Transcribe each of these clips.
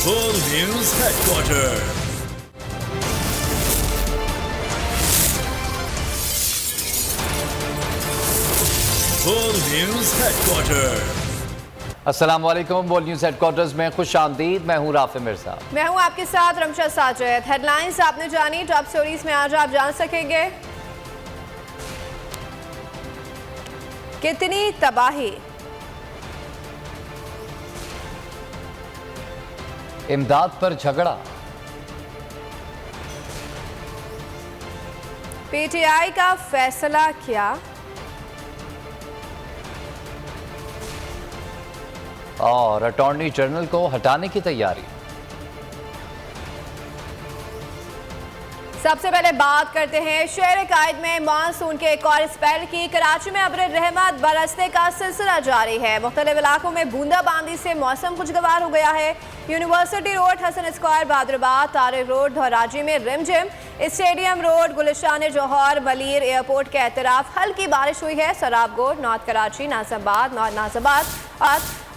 Full News Headquarters. Full News Headquarters. अस्सलाम वालेकुम। बोल न्यूज़ हेडक्वार्टर्स में खुश आमदीद। मैं हूँ राफे मिर्जा। मैं हूँ आपके साथ रमशा साजिद। हेडलाइंस आपने जानी, टॉप स्टोरीज में आज आप जान सकेंगे कितनी तबाही, इमदाद पर झगड़ा, पीटीआई का फैसला क्या, और अटॉर्नी जनरल को हटाने की तैयारी। सबसे पहले बात करते हैं शहर कायद में मानसून के एक और स्पेल की। कराची में अब्र रहमत बरसने का सिलसिला जारी है। मुख्तलिफ इलाकों में बूंदाबांदी से मौसम खुशगवार हो गया है। University road, Hasan square, Bahadurabad, Tariq road, Dhoraji में रिमझिम, stadium road, Gulistan Jauhar, Malir airport के एतराफ हल्की बारिश हुई है। सराबगोड, नॉर्थ कराची, नाजिबाद, नॉर्थ नाजिबाद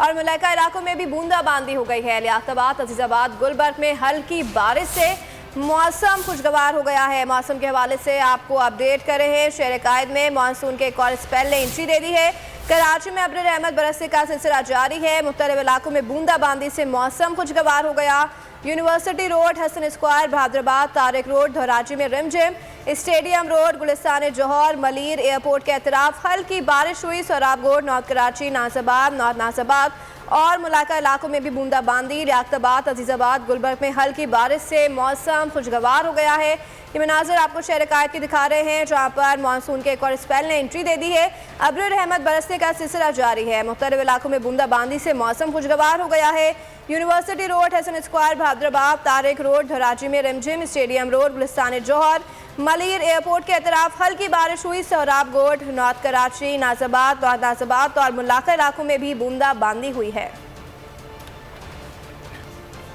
और मलैका इलाकों में भी बूंदाबांदी हो गई है। लियाकताबाद, अजीजाबाद, गुलबर्ग में हल्की बारिश से मौसम खुशगवार हो गया है। मौसम के हवाले से आपको अपडेट कर रहे हैं। शहर कायद में मानसून के एक और स्पेल ने एंट्री दे दी है। कराची में अब्र रहमत बरसने का सिलसिला जारी है। मुख्तलिफ इलाकों में बूंदाबांदी से मौसम खुशगवार हो गया। University road, Hasan square, Bahadurabad, Tariq road, Dhoraji में रिमझिम, stadium road, Gulistan Jauhar, Malir airport के एतराफ हल्की बारिश हुई। सराबगोड, नॉर्थ कराची, नाजिबाद, नॉर्थ नाजिबाद और मुलाका इलाकों में भी बूंदाबांदी। लियाकताबाद, अजीजाबाद, गुलबर्ग में हल्की बारिश से मौसम खुशगवार हो गया है। ये मनाजर आपको शहर कायद की दिखा रहे हैं, जहाँ पर मानसून के एक और स्पेल ने एंट्री दे दी है। अब्र रहमत बरसने का सिलसिला जारी है। मुख्तलिफ इलाकों में बूंदाबांदी से मौसम खुशगवार हो गया है। University road, Hasan square, Bahadurabad, Tariq road, Dhoraji में रिमझिम, stadium road, Gulistan Jauhar, Malir airport के एतराफ हल्की बारिश हुई। सोहराबगोड, नॉर्थ कराची, नाजिबाद, नॉर्थ नाजिबाद और मुलाका इलाकों में भी बूंदाबांदी हुई है।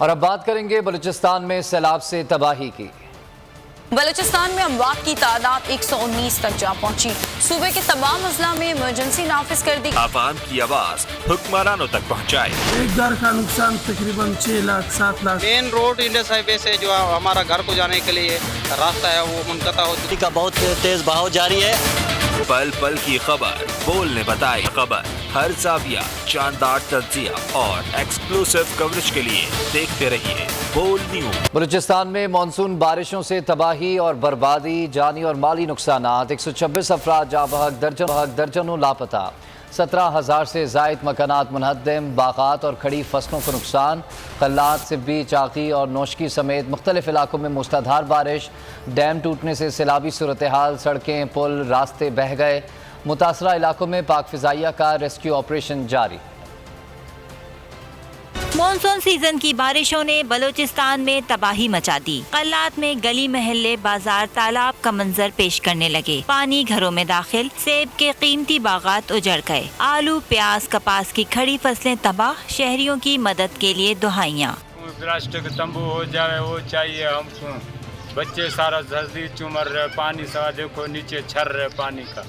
और अब बात करेंगे बलूचिस्तान में सैलाब से तबाही की। बलूचिस्तान में अमवात की तादाद 119 तक जा पहुंची। सूबे के तमाम अजला में इमरजेंसी नाफिज कर दी। आवाम की आवाज हुक्मरानों तक पहुंचाए। एक घर का नुकसान तकरीबन 6 lakh 7 lakh. Main road Indus highway से जो हमारा घर को जाने के लिए रास्ता है वो मुनक़ता हो चुका, बहुत तेज बहाव जारी है। पल पल की खबर, बोलने बताए खबर, हर जाविया शानदार तज्जिया और एक्सक्लूसिव कवरेज के लिए देखते रहिए बोल न्यूज़। बलूचिस्तान में मानसून बारिशों से तबाही और बर्बादी, जानी और माली नुकसानात। 126 अफराद जाँ बहक, दर्जनों लापता, 17,000 से जायद मकानात मुनहद्दिम, बागात और खड़ी फसलों को नुकसान। कल्लात, सिब्बी, चाकी और नौशकी समेत मुख्तलिफ इलाकों में मूसलाधार बारिश। डैम टूटने से सैलाबी सूरत हाल, सड़कें, पुल, रास्ते बह गए। मुतासरा इलाकों में पाक फिजाइया का रेस्क्यू ऑपरेशन जारी। मानसून सीजन की बारिशों ने बलूचिस्तान में तबाही मचा दी। कल्लात में गली महल्ले, बाजार, तालाब का मंजर पेश करने लगे। पानी घरों में दाखिल, सेब के कीमती बागात उजड़ गए। आलू, प्याज, कपास की खड़ी फसलें तबाह। शहरियों की मदद के लिए दुहाइयाँ। प्लास्टिक तंबू हो जाए वो चाहिए हमको। बच्चे सारा जल्दी चुमर रहे, पानी सा देखो नीचे छर रहे पानी का।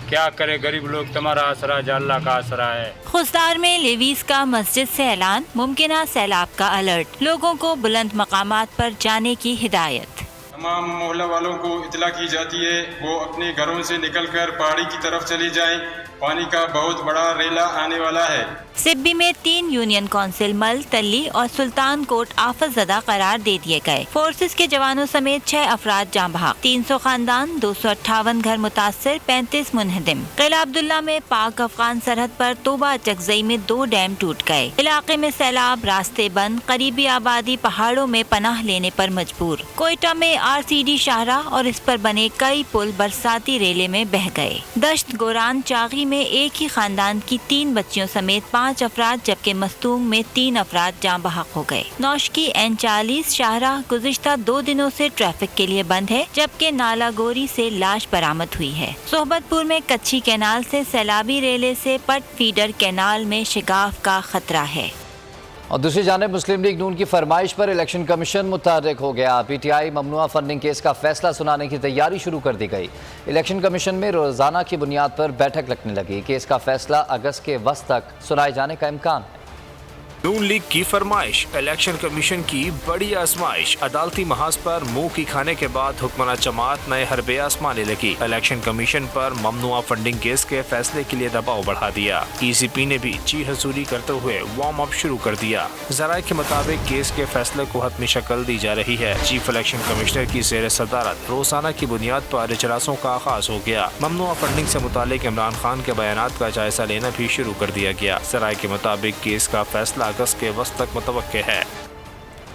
क्या करे गरीब लोग, तुम्हारा आसरा जो अल्लाह का आसरा है। खुशदार में लेवीज का मस्जिद से ऐलान, मुमकिना सैलाब का अलर्ट। लोगों को बुलंद मकामात पर जाने की हिदायत। तमाम मोहल्ला वालों को इतला की जाती है वो अपने घरों से निकलकर पहाड़ी की तरफ चली जाएं। पानी का बहुत बड़ा रेला आने वाला है। सिब्बी में 3 यूनियन काउंसिल मल, तल्ली और सुल्तान कोट आफत ज़दा करार दे दिए गए। फोर्सेस के जवानों समेत 6 अफराद जाँ बहक, 300 खानदान, 258 घर मुतासर, 35 मुनहदिम। किला अब्दुल्ला में पाक अफगान सरहद पर तोबा चकजई में 2 डैम टूट गए। इलाके में सैलाब, रास्ते बंद, करीबी आबादी पहाड़ों में पनाह लेने पर मजबूर। कोयटा में RCD शाहराह और इस पर बने कई पुल बरसाती रेले में बह गए। दश्त गोरान चागी में एक ही खानदान की 3 बच्चियों समेत 5 अफराद, जबकि मस्तूंग में 3 अफराद जाँ बहक हो गए। नौशकी N40 शाहराह गुज़िश्ता 2 दिनों से ट्रैफिक के लिए बंद है, जबकि नालागोरी से लाश बरामद हुई है। सोहबतपुर में कच्ची कैनाल से सैलाबी रेले से पट फीडर कैनाल में शिगाफ का खतरा है। और दूसरी जानिब मुस्लिम लीग नून की फरमाइश पर इलेक्शन कमीशन मुतहर्रिक हो गया। PTI ममनुआ फंडिंग केस का फैसला सुनाने की तैयारी शुरू कर दी गई। इलेक्शन कमीशन में रोजाना की बुनियाद पर बैठक लगने लगी। केस का फैसला अगस्त के वस्त तक सुनाए जाने का इम्कान है। नून लीग की फरमाइश, इलेक्शन कमीशन की बड़ी आजमाइश। अदालती महाज पर मुंह की खाने के बाद हुक्मरान जमात नए हरबे आसमाने लगी। इलेक्शन कमीशन पर ममनुआ फंडिंग केस के फैसले के लिए दबाव बढ़ा दिया। ECP ने भी ची हजूरी करते हुए वार्म अप शुरू कर दिया। ज़राए के मुताबिक केस के फैसले को हतमी शक्ल दी जा रही है। चीफ इलेक्शन कमिश्नर की ज़ेर सदारत रोजाना की बुनियाद पर इजलासों का आगाज हो गया। ममनुआ फंडिंग से मुतालिक इमरान खान के बयानात का जायजा लेना भी शुरू कर दिया गया। ज़राए के मुताबिक केस का फैसला अगस्त के वस्त तक मुतवक्के है।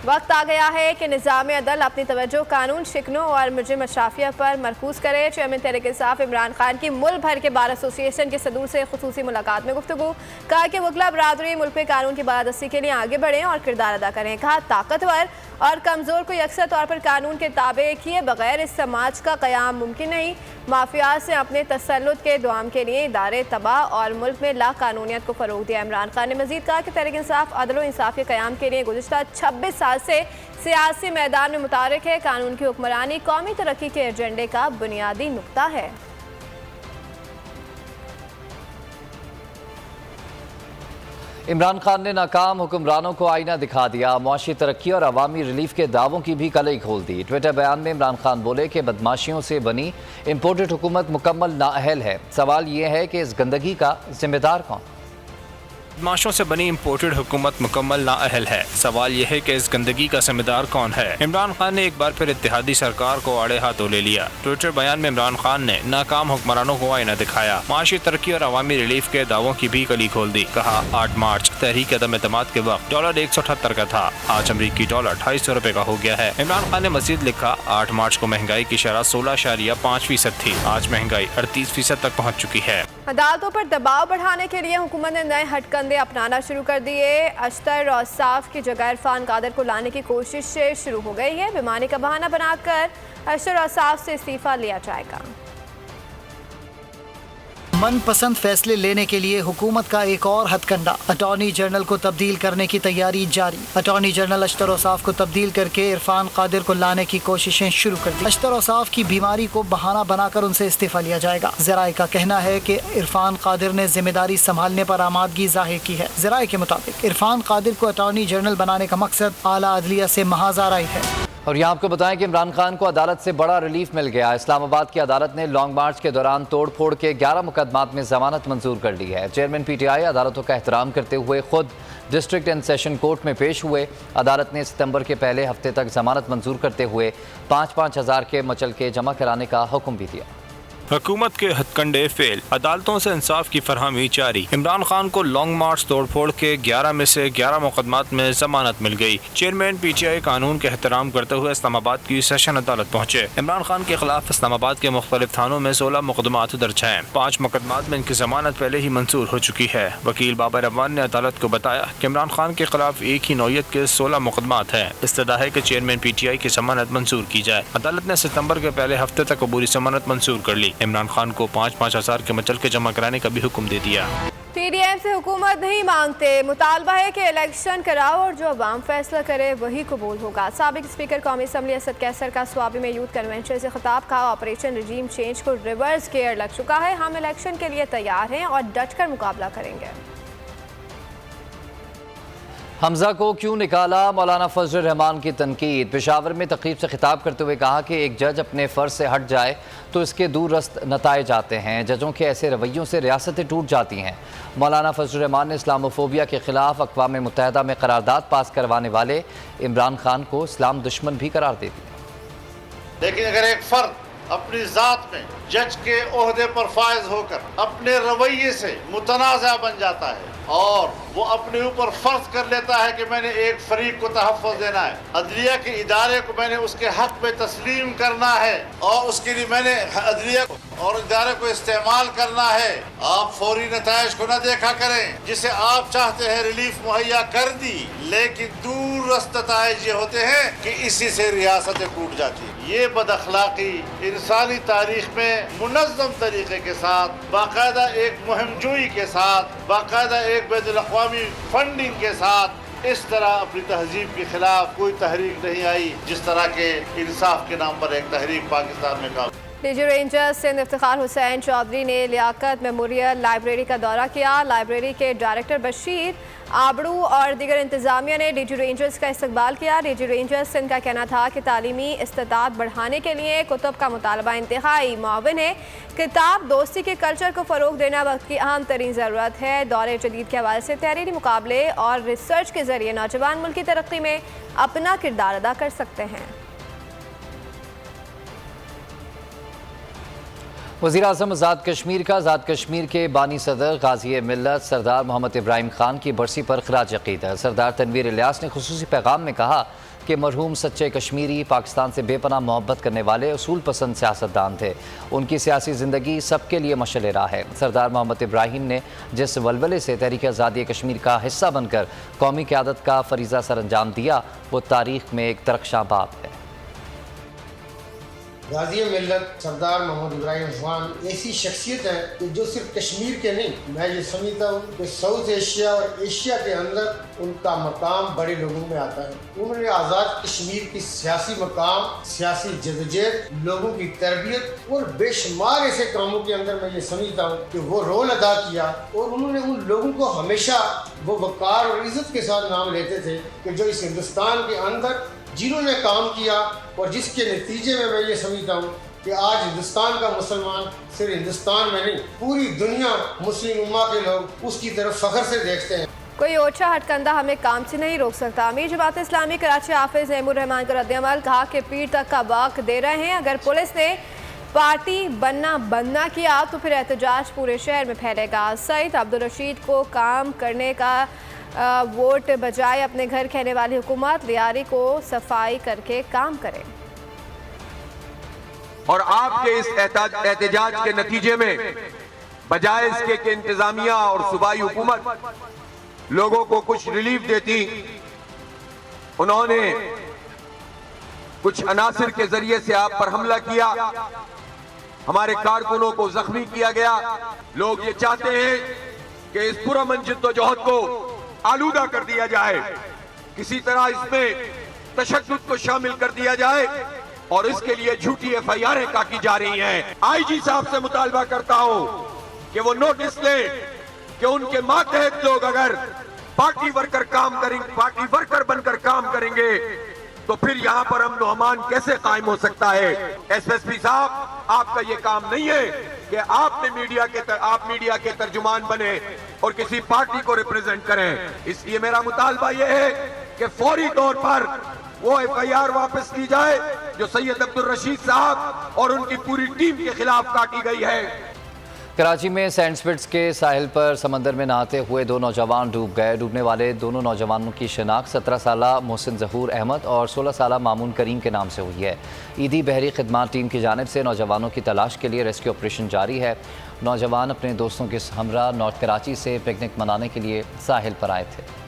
वक्त आ गया है कि निज़ाम अदल अपनी तवज्जो कानून शिकनों और मुजरिम अशराफिया पर मरकूज करे। चेयरमैन तहरीक इंसाफ इमरान खान की मुल्क भर के बार एसोसिएशन के सदूर से खुसूसी मुलाकात में गुफ्तगू। कहा कि वकला बरादरी मुल्क में कानून की बालादस्ती के लिए आगे बढ़ें और किरदार अदा करें। कहा ताकतवर और कमज़ोर को यकसा तौर पर कानून के ताबे किए बगैर इस समाज का क़याम मुमकिन नहीं। माफिया से अपने तसल्लुत के दुआम के लिए इदारे तबाह और मुल्क में ला कानूनियत को फ़रोग दिया। इमरान खान ने मज़ीद कहा कि तहरीक इंसाफ अदल व इंसाफ के क़याम के लिए गुज़िश्ता 26 साल से सियासी मैदान में मुतारिक है। कानून की हुक्मरानी कौमी तरक्की के एजेंडे का बुनियादी नुक्ता है। इमरान खान ने नाकाम हुक्मरानों को आईना दिखा दिया। मुआशी तरक्की और अवामी रिलीफ के दावों की भी कलई खोल दी। ट्विटर बयान में इमरान खान बोले कि बदमाशियों से बनी इम्पोर्टेड हुकूमत मुकम्मल नाअहल है। सवाल ये है कि इस गंदगी का जिम्मेदार कौन? बदमाशों से बनी इम्पोर्टेड हुकूमत मुकम्मल नाअहल है। सवाल यह है कि इस गंदगी का जिम्मेदार कौन है? इमरान खान ने एक बार फिर इत्तेहादी सरकार को आड़े हाथों ले लिया। ट्विटर बयान में इमरान खान ने नाकाम हुक्मरानों को आईना दिखाया। माशी तरक्की और अवामी रिलीफ के दावों की भी कली खोल दी। कहा 8 मार्च तहरीक अदम एतमाद के वक्त डॉलर 178 का था, आज अमरीकी डॉलर 250 रुपए का हो गया है। इमरान खान ने मजीद लिखा 8 मार्च को महंगाई की शरह 16.5% थी, आज महंगाई 38% तक पहुँच चुकी है। अदालतों पर दबाव बढ़ाने के लिए हुकूमत ने नए हटकंडे अपनाना शुरू कर दिए। अश्तर औसाफ की जगह इरफान कादर को लाने की कोशिश शुरू हो गई है। बीमारी का बहाना बनाकर अश्तर औसाफ से इस्तीफा लिया जाएगा। मनपसंद फैसले लेने के लिए हुकूमत का एक और हथकंडा, अटॉर्नी जनरल को तब्दील करने की तैयारी जारी। अटॉर्नी जनरल अश्तर औसाफ को तब्दील करके इरफान कादिर को लाने की कोशिशें शुरू कर दी। अश्तर औसाफ की बीमारी को बहाना बनाकर उनसे इस्तीफा लिया जाएगा। ज़राए का कहना है कि इरफान कादिर ने जिम्मेदारी संभालने पर आमादगी जाहिर की है। ज़राए के मुताबिक इरफान कादिर को अटॉर्नी जनरल बनाने का मकसद आला अदलिया से महज आराई है। और यहाँ आपको बताएं कि इमरान खान को अदालत से बड़ा रिलीफ मिल गया। इस्लामाबाद की अदालत ने लॉन्ग मार्च के दौरान तोड़फोड़ के 11 मुकदमात में जमानत मंजूर कर ली है। चेयरमैन PTI अदालतों का एहतराम करते हुए खुद डिस्ट्रिक्ट एंड सेशन कोर्ट में पेश हुए। अदालत ने सितंबर के पहले हफ्ते तक जमानत मंजूर करते हुए 5-5 हज़ार के मचलके जमा कराने का हुक्म भी दिया। हुकूमत के हथकंडे फेल, अदालतों से इंसाफ की फरहमी जारी। इमरान खान को लॉन्ग मार्च तोड़फोड़ के 11 में से 11 मुकदमात में जमानत मिल गई। चेयरमैन PTI कानून के एहतराम करते हुए इस्लामाबाद की सेशन अदालत पहुँचे। इमरान खान के खिलाफ इस्लामाबाद के मुख्तलिफ थानों में 16 मुकदमात दर्ज हैं। 5 मुकदमात में इनकी जमानत पहले ही मंजूर हो चुकी है। वकील बाबर अफगान ने अदालत को बताया कि इमरान खान के खिलाफ एक ही नौयत के 16 मुकदमात हैं। इस्तदा है कि चेयरमैन PTI की जमानत मंजूर की जाए। अदालत ने सितंबर के पहले हफ्ते तक अबूरी जमानत मंजूर कर ली। इमरान खान को 5-5 हज़ार के मचलके जमा कराने का भी हुक्म दे दिया। PDM से हुकूमत नहीं मांगते, मुतालबा है कि इलेक्शन कराओ और जो अवाम फैसला करे वही कबूल होगा। साबिक स्पीकर कौमी असम्बली असद कैसर का स्वाबी में यूथ कन्वेंशन से खिताब। कहा ऑपरेशन रिजीम चेंज को रिवर्स गियर लग चुका है, हम इलेक्शन के लिए तैयार हैं और डट कर मुकाबला करेंगे। हमजा को क्यों निकाला, मौलाना फजल रहमान की तनकीद। पेशावर में तकरीब से खिताब करते हुए कहा कि एक जज अपने फ़र्ज से हट जाए तो इसके दूरस्त नताइज आते हैं। जजों के ऐसे रवैयों से रियासतें टूट जाती हैं। मौलाना फजल रहमान ने इस्लामोफोबिया के खिलाफ अक़वाम मुत्तहिदा में करारदाद पास करवाने वाले इमरान खान को इस्लाम दुश्मन भी करार दे दिया। लेकिन अगर एक फ़र्द अपनी ज़ात में जज के ओहदे पर फायज होकर अपने रवैये से मुतनाज़ा बन जाता है और वो अपने ऊपर फर्ज कर लेता है कि मैंने एक फरीक को तहफ़्फ़ुज़ देना है, अदलिया के इदारे को मैंने उसके हक में तस्लीम करना है और उसके लिए मैंने अदलिया और इदारे को इस्तेमाल करना है, आप फौरी नताइज को न देखा करें। जिसे आप चाहते हैं रिलीफ मुहैया कर दी, लेकिन दूरस्त नताइज ये होते हैं कि इसी से रियासतें टूट जाती है। ये बदअखलाक़ी इंसानी तारीख में मुनज़्ज़म तरीके के साथ, बाकायदा एक मुहिमजोई के साथ, बाकायदा एक बैनुल-अक़वामी फंडिंग के साथ इस तरह अपनी तहजीब के खिलाफ कोई तहरीक नहीं आई जिस तरह के इंसाफ के नाम पर एक तहरीक पाकिस्तान में काम। डीजी रेंजर्स सिंध इफ्तिखार हुसैन चौधरी ने लियाकत मेमोरियल लाइब्रेरी का दौरा किया। लाइब्रेरी के डायरेक्टर बशीर आबड़ू और दीगर इंतजामिया ने डीजी रेंजर्स का इस्तकबाल किया। डीजी रेंजर्स सिंध का कहना था कि तालीमी इस्तात बढ़ाने के लिए कुतुब का मुतालबा इंतहाई मुआविन है। किताब दोस्ती के कल्चर को फ़रोग देना वक्त की अहम तरीन ज़रूरत है। दौरे जदीद के हवाले से तहरीरी मुकाबले और रिसर्च के ज़रिए नौजवान मुल्क की तरक्की में अपना किरदार अदा कर सकते हैं। वज़ीर-ए-आज़म आज़ाद कश्मीर का आज़ाद कश्मीर के बानी सदर गाज़ी मिल्लत सरदार मोहम्मद इब्राहिम खान की बरसी पर खराज अक़ीदत सरदार तनवीर इलियास ने खुसूसी पैगाम में कहा कि मरहूम सच्चे कश्मीरी पाकिस्तान से बेपनाह मोहब्बत करने वाले असूल पसंद सियासतदान थे। उनकी सियासी ज़िंदगी सबके लिए मशअल राह है। सरदार मोहम्मद इब्राहिम ने जिस वलवले से तहरीक आज़ादी कश्मीर का हिस्सा बनकर कौमी क़यादत का फ़रीज़ा सर अंजाम दिया, वो तारीख़ में एक तरक्शां बाब है। गाज़ी मिल्लत सरदार मोहम्मद इब्राहिम खान ऐसी शख्सियत है कि जो सिर्फ कश्मीर के नहीं, मैं ये समझता हूँ कि साउथ एशिया और एशिया के अंदर उनका मकाम बड़े लोगों में आता है। उन्होंने आज़ाद कश्मीर की सियासी मकाम, सियासी जदोजहद, लोगों की तरबियत और बेशुमार ऐसे कामों के अंदर मैं ये समझता हूँ कि वो रोल अदा किया। और उन्होंने उन लोगों को हमेशा वो वक़ार और इज़्ज़त के साथ नाम लेते थे कि जो इस हिंदुस्तान के अंदर जिन्होंने काम किया, और जिसके नतीजे में मैं ये समझता हूँ कि आज हिंदुस्तान का मुसलमान सिर्फ हिंदुस्तान में नहीं, पूरी दुनिया मुस्लिम उम्मा के लोग उसकी तरफ फख्र से देखते हैं। कोई ओछा हटकंडा हमें काम से नहीं रोक सकता। अमीर जमात इस्लामी कराची हाफिज नईमुर रहमान का रद्द-ए-अमल, कहा कि पीर तक का वक्त दे रहे हैं। अगर पुलिस ने पार्टी बनना बंद ना किया तो फिर एहतजाज पूरे शहर में फैलेगा। सईद अब्दुल रशीद को काम करने का वोट बजाय अपने घर कहने वाली हुकूमत लियारी को सफाई करके काम करे। और आपके इस एहतजाज के नतीजे में बजाय इसके कि इंतजामिया और सूबाई हुकूमत लोगों को कुछ रिलीफ देती, उन्होंने कुछ अनासिर के जरिए से आप पर हमला किया, हमारे कारकुनों को जख्मी किया गया। लोग ये चाहते हैं कि इस पुरअमन जद्दोजहद को आलूदा कर दिया जाए, किसी तरह इसमें तशद्दुद को शामिल कर दिया जाए, और इसके लिए झूठी एफआईआरें काटी जा रही हैं। आईजी साहब से मुतालबा करता हूं कि वो नोटिस लें कि उनके मातहत लोग अगर पार्टी वर्कर काम करेंगे, पार्टी वर्कर बनकर काम करेंगे, तो फिर यहाँ पर अमन व अमान कैसे कायम हो सकता है। एसएसपी साहब, आपका ये काम नहीं है कि आपने आप मीडिया के तर्जुमान बने और किसी पार्टी को रिप्रेजेंट करें। इसलिए मेरा मुतालबा यह है कि फौरी तौर पर वो एफआईआर वापस की जाए जो सैयद अब्दुल रशीद साहब और उनकी पूरी टीम के खिलाफ काटी गई है। कराची में सैंड स्पिट्स के साहिल पर समंदर में नहाते हुए 2 नौजवान डूब गए। डूबने वाले दोनों नौजवानों की शिनाख्त 17 साला मोहसिन जहूर अहमद और 16 साला मामून करीम के नाम से हुई है। ईदी बहरी खिदमात टीम की जानिब से नौजवानों की तलाश के लिए रेस्क्यू ऑपरेशन जारी है। नौजवान अपने दोस्तों के हमरा नॉर्थ कराची से पिकनिक मनाने के लिए साहिल पर आए थे।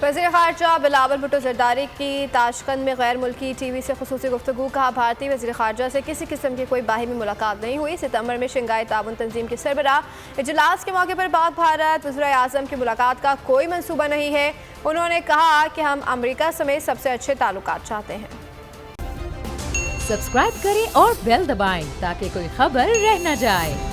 वज़ीर ख़ारजा बिलावल भुट्टो ज़रदारी की ताशकंद में गैर मुल्की टीवी से खुसूसी गुफ्तगू। कहा, भारतीय वज़ीर ख़ारजा से किसी किस्म की कोई बाहिमी मुलाकात नहीं हुई। सितंबर में शंघाई ताउन तंजीम के सरबराह इजलास के मौके पर पाक भारत वज़ीर-ए-आज़म की मुलाकात का कोई मंसूबा नहीं है। उन्होंने कहा कि हम अमरीका समेत सबसे अच्छे ताल्लुकात चाहते हैं। सब्सक्राइब करें और बेल दबाएं ताकि कोई खबर रह न जाए।